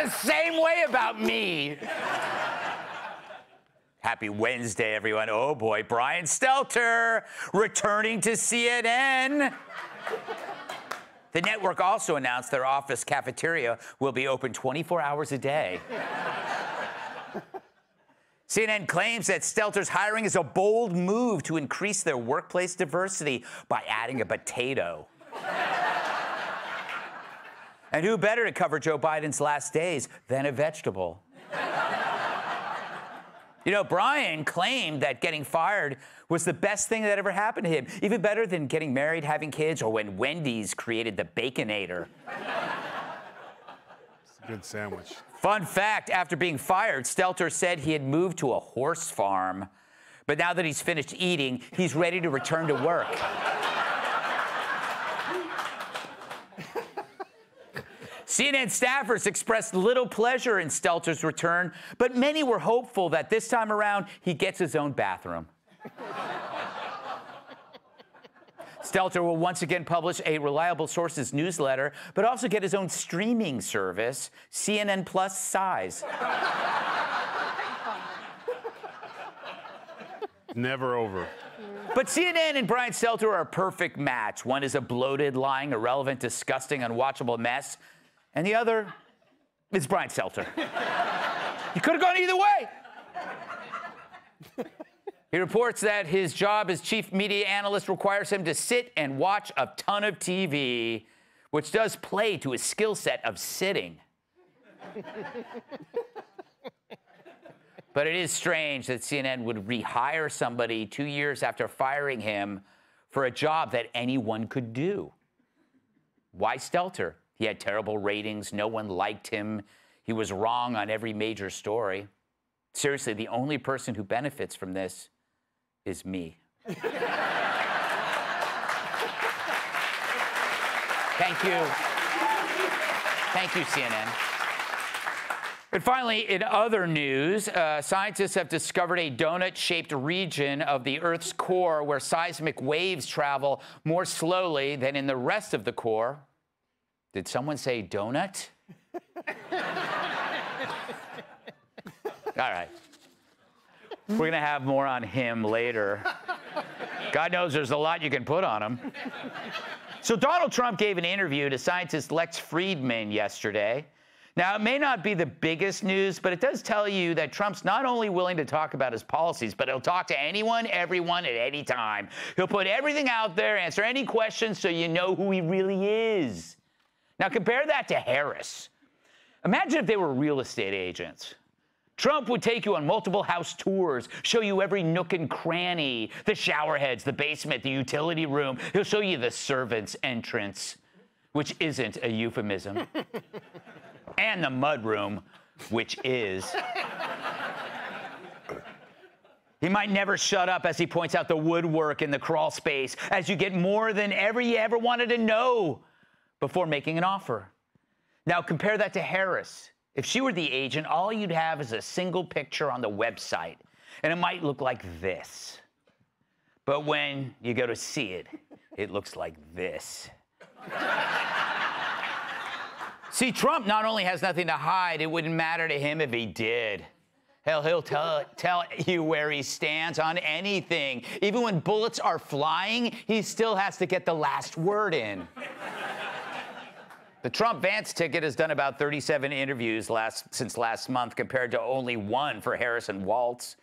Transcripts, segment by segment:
the same way about me. Happy Wednesday, everyone. Oh, boy. Brian Stelter returning to CNN. The network also announced their office cafeteria will be open 24 hours a day. CNN claims that Stelter's hiring is a bold move to increase their workplace diversity by adding a potato. And who better to cover Joe Biden's last days than a vegetable? You know, Brian claimed that getting fired was the best thing that ever happened to him, even better than getting married, having kids, or when Wendy's created the Baconator. It's a good sandwich. Fun fact, after being fired, Stelter said he had moved to a horse farm. But now that he's finished eating, he's ready to return to work. CNN staffers expressed little pleasure in Stelter's return, but many were hopeful that this time around he gets his own bathroom. Stelter will once again publish a reliable sources newsletter, but also get his own streaming service, CNN Plus Size. Never over. But CNN and Brian Stelter are a perfect match. One is a bloated, lying, irrelevant, disgusting, unwatchable mess, and the other is Brian Stelter. You could have gone either way. He reports that his job as chief media analyst requires him to sit and watch a ton of TV, which does play to his skill set of sitting. But it is strange that CNN would rehire somebody 2 years after firing him for a job that anyone could do. Why Stelter? He had terrible ratings. No one liked him. He was wrong on every major story. Seriously, the only person who benefits from this is me. Thank you. Thank you, CNN. And finally, in other news, scientists have discovered a donut-shaped region of the Earth's core where seismic waves travel more slowly than in the rest of the core. Did someone say donut? All right. We're going to have more on him later. God knows there's a lot you can put on him. So Donald Trump gave an interview to scientist Lex Fridman yesterday. Now, it may not be the biggest news, but it does tell you that Trump's not only willing to talk about his policies, but he'll talk to anyone, everyone, at any time. He'll put everything out there, answer any questions so you know who he really is. Now, compare that to Harris. Imagine if they were real estate agents. Trump would take you on multiple house tours, show you every nook and cranny, the shower heads, the basement, the utility room. He'll show you the servant's entrance, which isn't a euphemism, and the mudroom, which is. He might never shut up as he points out the woodwork in the crawl space as you get more than ever you ever wanted to know before making an offer. Now, compare that to Harris. If she were the agent, all you'd have is a single picture on the website, and it might look like this. But when you go to see it, it looks like this. See, Trump not only has nothing to hide, it wouldn't matter to him if he did. Hell, he'll tell you where he stands on anything. Even when bullets are flying, he still has to get the last word in. The Trump-Vance ticket has done about 37 interviews since last month, compared to only one for Harris and Waltz.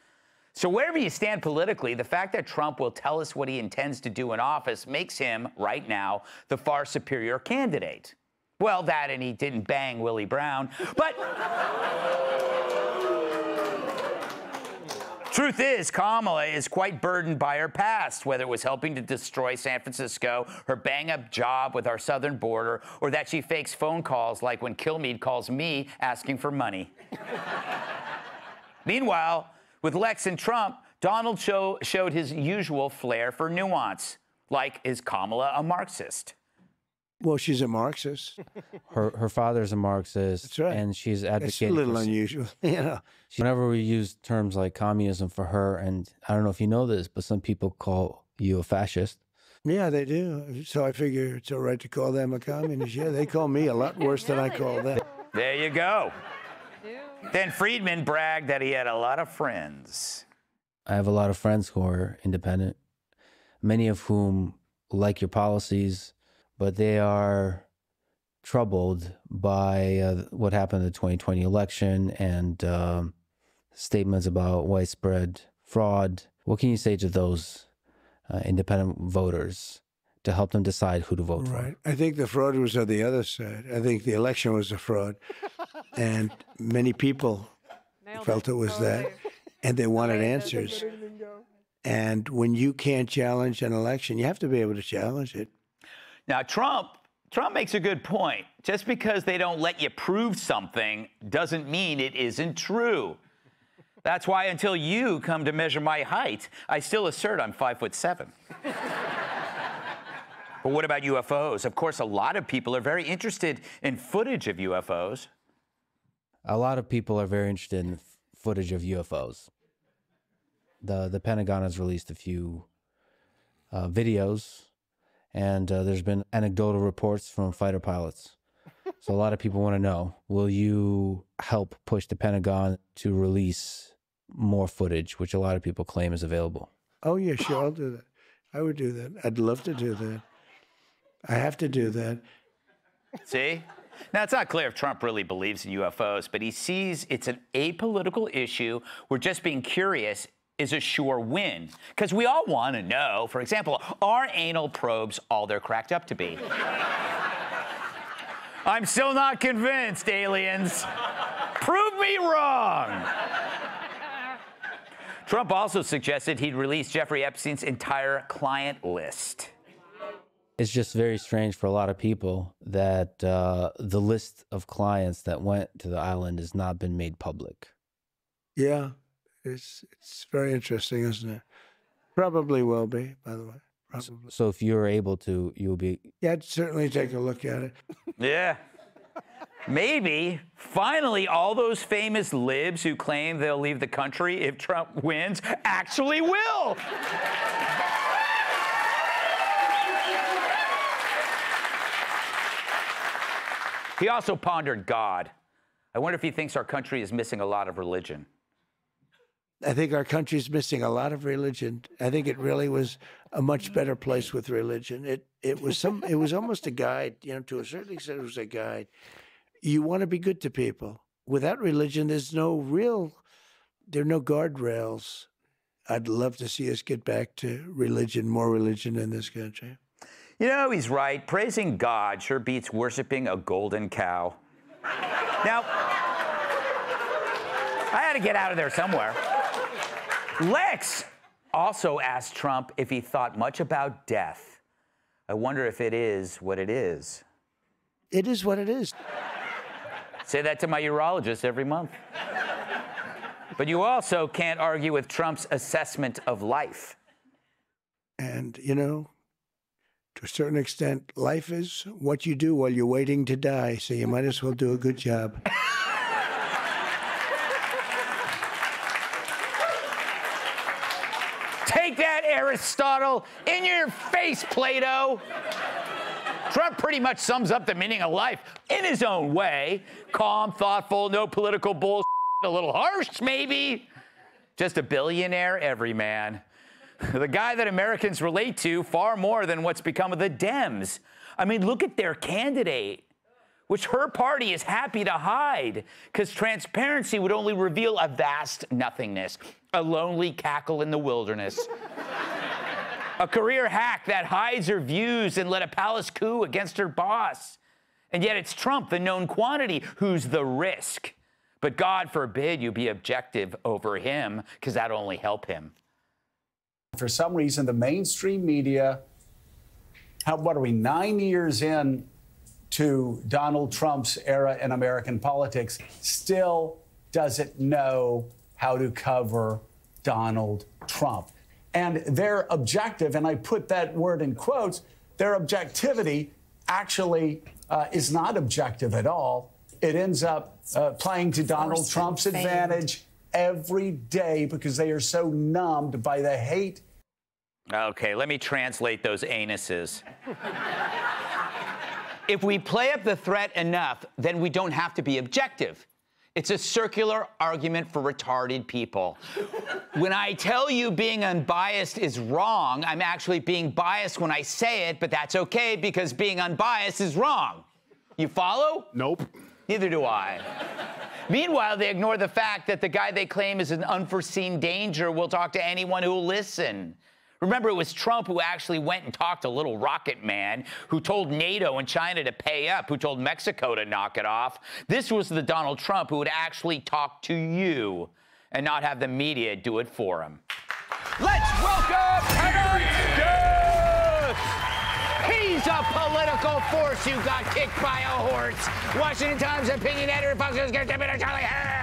So wherever you stand politically, the fact that Trump will tell us what he intends to do in office makes him, right now, the far superior candidate. Well, that and he didn't bang Willie Brown, but... Truth is, Kamala is quite burdened by her past, whether it was helping to destroy San Francisco, her bang-up job with our southern border, or that she fakes phone calls like when Kilmeade calls me asking for money. Meanwhile, with Lex and Trump, Donald showed his usual flair for nuance, like, is Kamala a Marxist? Well, she's a Marxist. Her father's a Marxist. That's right. And she's advocating. It's a little unusual, you know. Whenever we use terms like communism for her, and I don't know if you know this, but some people call you a fascist. Yeah, they do. So I figure it's all right to call them a communist. Yeah, they call me a lot worse than I call them. There you go. Then Fridman bragged that he had a lot of friends. I have a lot of friends who are independent, many of whom like your policies, but they are troubled by what happened in the 2020 election and statements about widespread fraud. What can you say to those independent voters to help them decide who to vote for? Right. I think the fraud was on the other side. I think the election was a fraud. And many people felt it was that. And they wanted answers. And when you can't challenge an election, you have to be able to challenge it. Now, Trump makes a good point. Just because they don't let you prove something doesn't mean it isn't true. That's why until you come to measure my height, I still assert I'm 5'7". But what about UFOs? Of course, a lot of people are very interested in footage of UFOs. A lot of people are very interested in footage of UFOs. The Pentagon has released a few videos, and there's been anecdotal reports from fighter pilots. So a lot of people want to know, will you help push the Pentagon to release more footage, which a lot of people claim is available? Oh, yeah, sure, I'll do that. I would do that. I'd love to do that. I have to do that. See? Now, it's not clear if Trump really believes in UFOs, but he sees it's an apolitical issue where just being curious is a sure win. Because we all want to know, for example, are anal probes all they're cracked up to be? I'm still not convinced, aliens. Prove me wrong. Trump also suggested he'd release Jeffrey Epstein's entire client list. It's just very strange for a lot of people that the list of clients that went to the island has not been made public. Yeah, it's very interesting, isn't it? Probably will be, by the way. Probably. So if you're able to, you'll be... Yeah, I'd certainly take a look at it. Yeah. Maybe, finally, all those famous libs who claim they'll leave the country if Trump wins actually will. He also pondered God. I wonder if he thinks our country is missing a lot of religion. I think our country's missing a lot of religion. I think it really was a much better place with religion. It was almost a guide, you know, to a certain extent it was a guide. You want to be good to people. Without religion, there are no guardrails. I'd love to see us get back to religion, more religion in this country. You know, he's right. Praising God sure beats worshiping a golden cow. Now, I had to get out of there somewhere. Lex also asked Trump if he thought much about death. I wonder if it is what it is. It is what it is. Say that to my urologist every month. But you also can't argue with Trump's assessment of life. And, you know, to a certain extent, life is what you do while you're waiting to die, so you might as well do a good job. Take that, Aristotle, in your face, Plato. Trump pretty much sums up the meaning of life in his own way. Calm, thoughtful, no political bullshit, a little harsh, maybe. Just a billionaire everyman. The guy that Americans relate to far more than what's become of the Dems. I mean, look at their candidate, which her party is happy to hide, because transparency would only reveal a vast nothingness, a lonely cackle in the wilderness. A career hack that hides her views and led a palace coup against her boss. And yet it's Trump, the known quantity, who's the risk. But God forbid you be objective over him, because that'll only help him. For some reason, the mainstream media, what are we, 9 years in to Donald Trump's era in American politics, still doesn't know how to cover Donald Trump. And their objective, and I put that word in quotes, their objectivity actually is not objective at all. It ends up playing to Donald Trump's advantage every day because they are so numbed by the hate. Okay, let me translate those anuses. if we play up the threat enough, then we don't have to be objective. It's a circular argument for retarded people. When I tell you being unbiased is wrong, I'm actually being biased when I say it, but that's okay because being unbiased is wrong. You follow? Nope. Neither do I. Meanwhile, they ignore the fact that the guy they claim is an unforeseen danger will talk to anyone who will listen. Remember, it was Trump who actually went and talked to Little Rocket Man, who told NATO and China to pay up, who told Mexico to knock it off. This was the Donald Trump who would actually talk to you and not have the media do it for him. Let's welcome Terrence Duss! He's a political force who got kicked by a horse. Washington Times opinion editor, Fox News contributor Charlie Harris.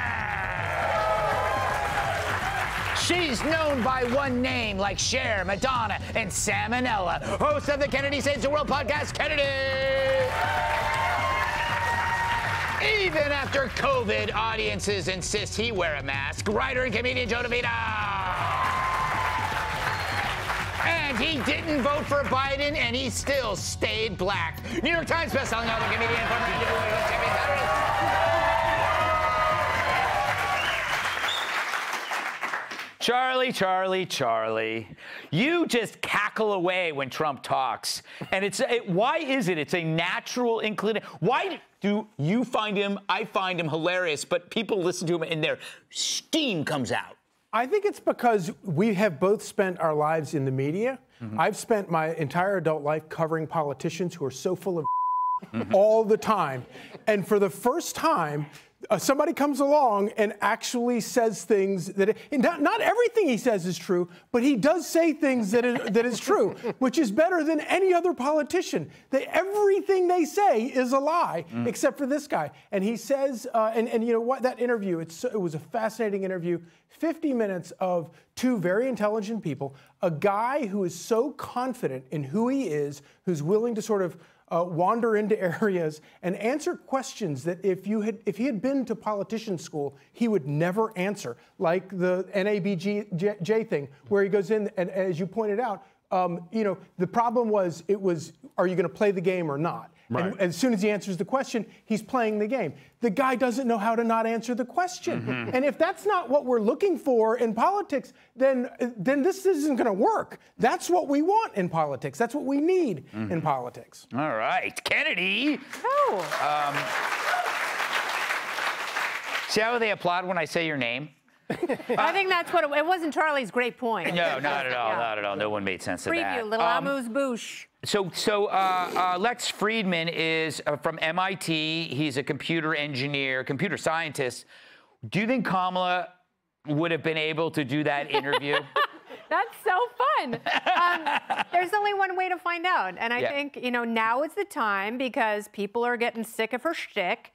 She's known by one name, like Cher, Madonna, and Salmonella. Host of the Kennedy Saves the World podcast, Kennedy. Even after COVID, audiences insist he wear a mask. Writer and comedian Joe DeVito. And he didn't vote for Biden, and he still stayed black. New York Times bestselling author, comedian, former NWA champion, Charlie, Charlie, Charlie. You just cackle away when Trump talks. And why is it? It's a natural inclination. Why do you find him, I find him hilarious, but people listen to him and their steam comes out? I think it's because we have both spent our lives in the media. I've spent my entire adult life covering politicians who are so full of all the time. And for the first time, somebody comes along and actually says things that not everything he says is true, but he does say things that is true, which is better than any other politician. Everything they say is a lie, except for this guy. And he says, and you know what? That interview, it was a fascinating interview. 50 minutes of two very intelligent people, a guy who is so confident in who he is, who's willing to sort of wander into areas and answer questions that if he had been to politician school, he would never answer, like the NABJ thing, where he goes in and, as you pointed out, you know, the problem was, are you going to play the game or not? Right. And as soon as he answers the question, he's playing the game. The guy doesn't know how to not answer the question. And if that's not what we're looking for in politics, then this isn't going to work. That's what we want in politics. That's what we need in politics. All right. Kennedy. Oh. See how they applaud when I say your name? I think that's what it wasn't Charlie's great point. No, not at all, not at all. No one made sense of that. Preview, little amuse-bouche. So Lex Fridman is from MIT. He's a computer engineer, computer scientist. Do you think Kamala would have been able to do that interview? That's so fun. There's only one way to find out. And I think, you know, now is the time because people are getting sick of her shtick.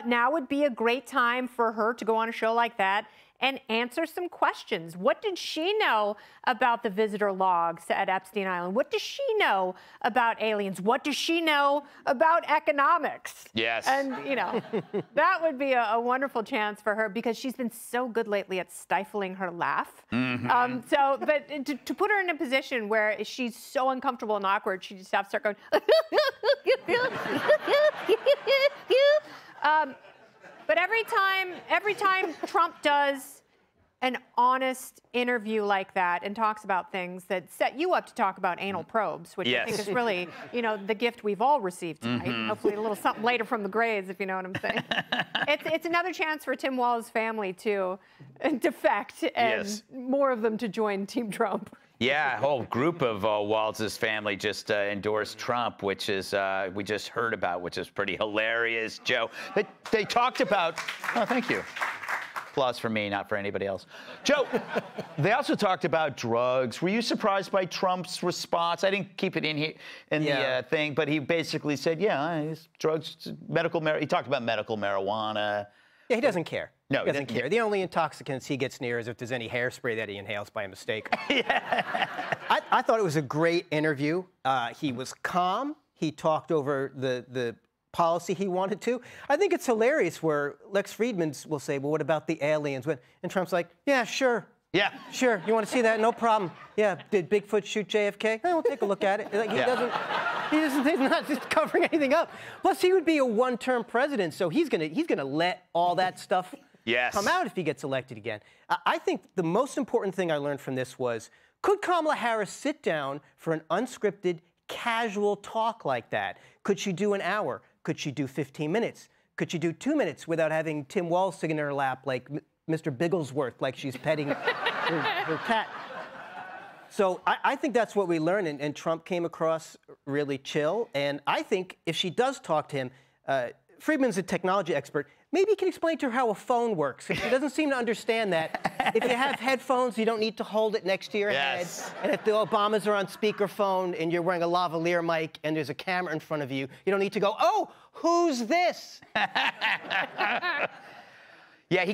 Now would be a great time for her to go on a show like that and answer some questions. What did she know about the visitor logs at Epstein Island? What does she know about aliens? What does she know about economics? Yes. And, you know, that would be a wonderful chance for her because she's been so good lately at stifling her laugh. But to put her in a position where she's so uncomfortable and awkward, she just has to start going, but every time Trump does an honest interview like that and talks about things that set you up to talk about anal probes, which I think is really, you know, the gift we've all received tonight. Hopefully a little something later from the grades, if you know what I'm saying. It's another chance for Tim Walz's family to defect and more of them to join Team Trump. Yeah, a whole group of Walz's family just endorsed Trump, which is we just heard about, which is pretty hilarious, Joe. They talked about. Oh, thank you. Applause for me, not for anybody else. Joe, they also talked about drugs. Were you surprised by Trump's response? I didn't keep it in here the thing, but he basically said, drugs, he talked about medical marijuana. Yeah, he doesn't care. No, he doesn't care. The only intoxicants he gets near is if there's any hairspray that he inhales by mistake. I thought it was a great interview. He was calm. He talked over the policy he wanted to. I think it's hilarious where Lex Fridman will say, well, what about the aliens? And Trump's like, yeah, sure. Yeah. Sure. You want to see that? No problem. Yeah. Did Bigfoot shoot JFK? We'll take a look at it. Like, he He's not just covering anything up. Plus, he would be a one-term president, so he's gonna let all that stuff come out if he gets elected again. I think the most important thing I learned from this was, could Kamala Harris sit down for an unscripted, casual talk like that? Could she do an hour? Could she do 15 minutes? Could she do 2 minutes without having Tim Walz sitting in her lap like Mr. Bigglesworth, like she's petting her cat? So I think that's what we learned, and Trump came across really chill. And I think if she does talk to him, Fridman's a technology expert. Maybe he can explain to her how a phone works. If she doesn't seem to understand that, if you have headphones, you don't need to hold it next to your head. And if the Obamas are on speakerphone and you're wearing a lavalier mic and there's a camera in front of you, you don't need to go, oh, who's this? Yeah,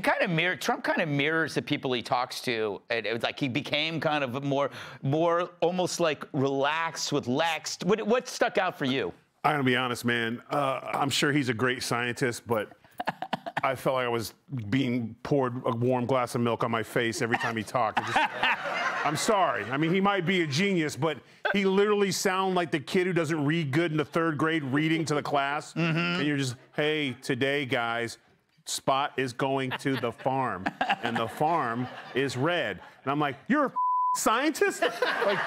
Trump kind of mirrors the people he talks to. It was like he became kind of more almost like relaxed with Lex. What stuck out for you? I'm gonna be honest, man. I'm sure he's a great scientist, but I felt like I was being poured a warm glass of milk on my face every time he talked. I'm sorry. I mean, he might be a genius, but he literally sounded like the kid who doesn't read good in the 3rd grade reading to the class. And you're just, hey, today, guys, Spot is going to the farm, and the farm is red. And I'm like, you're a scientist? Like,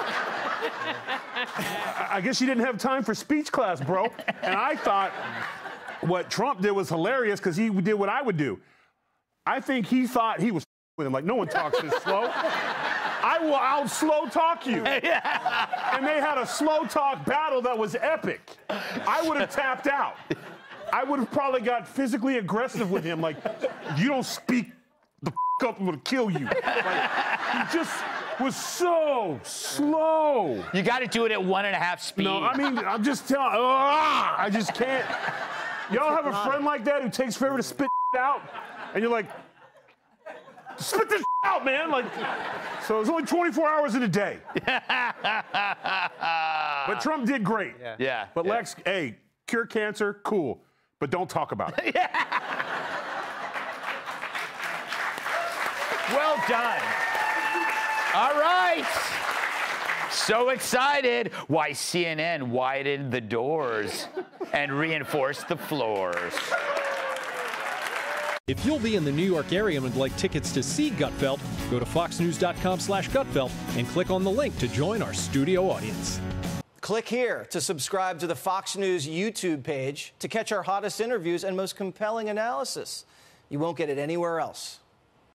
I guess you didn't have time for speech class, bro. And I thought what Trump did was hilarious because he did what I would do. I think he thought he was with him. Like, no one talks this slow. I'll slow talk you. And they had a slow talk battle that was epic. I would have tapped out. I would have probably got physically aggressive with him. Like, you don't speak the up, I'm gonna kill you. Like, he just was so slow. You got to do it at 1.5 speed. No, I mean, I'm just telling, I just can't. Y'all have a friend like that who takes forever to spit out? And you're like, spit this out, man. Like, so it's only 24 hours in a day. But Trump did great. Yeah. But Lex, hey, cure cancer, cool. But don't talk about it. Well done. All right. So excited. Why CNN widened the doors and reinforced the floors. If you'll be in the New York area and would like tickets to see Gutfeld, go to foxnews.com/Gutfeld and click on the link to join our studio audience. Click here to subscribe to the Fox News YouTube page to catch our hottest interviews and most compelling analysis. You won't get it anywhere else.